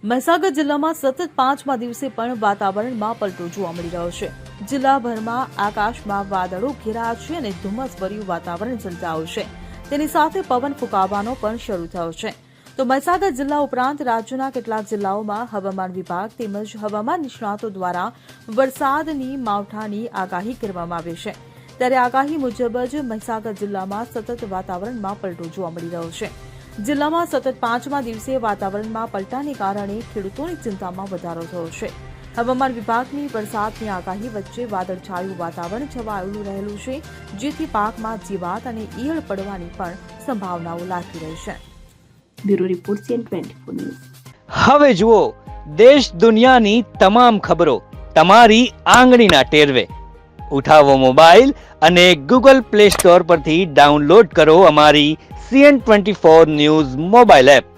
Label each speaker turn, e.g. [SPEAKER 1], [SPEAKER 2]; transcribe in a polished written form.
[SPEAKER 1] મહીસાગર જિલ્લામાં સતત 5મા દિવસે પણ વાતાવરણમાં પલટો જોવા મળી રહ્યો છે। જિલ્લાભરમાં આકાશમાં વાદળો ઘેરાયા છે અને ધુમ્મસભર્યું વાતાવરણ સર્જાયું છે। તેની સાથે પવન ફૂંકાવાનો પણ શરૂ થયો છે। તો મહીસાગર જિલ્લા ઉપરાંત રાજ્યના કેટલાક જિલ્લાઓમાં હવામાન વિભાગ તેમજ હવામાન નિષ્ણાતો દ્વારા વરસાદની માવઠાની આગાહી કરવામાં આવી છે। ત્યારે આગાહી મુજબ જ મહીસાગર જિલ્લામાં સતત વાતાવરણમાં પલટો જોવા મળી રહ્યો છે। જિલ્લામાં સતત 5મા દિવસે વાતાવરણમાં પલટાને કારણે ખેડૂતોની ચિંતામાં વધારો થયો છે। હવામાન વિભાગની વરસાદની આગાહી વચ્ચે વાદળછાયું વાતાવરણ છવાયેલું રહેલું છે, જેથી પાકમાં જીવાત અને ઈયળ પડવાની પણ સંભાવનાઓ લાગી રહી છે।
[SPEAKER 2] Bureau report CN24 news.
[SPEAKER 3] હવે જુઓ દેશ દુનિયાની તમામ ખબરો તમારી આંગળીના ટેરવે। ઉઠાવો મોબાઈલ અને ગૂગલ પ્લે સ્ટોર પરથી ડાઉનલોડ કરો અમારી CN24 ન્યૂઝ મોબાઈલ એપ।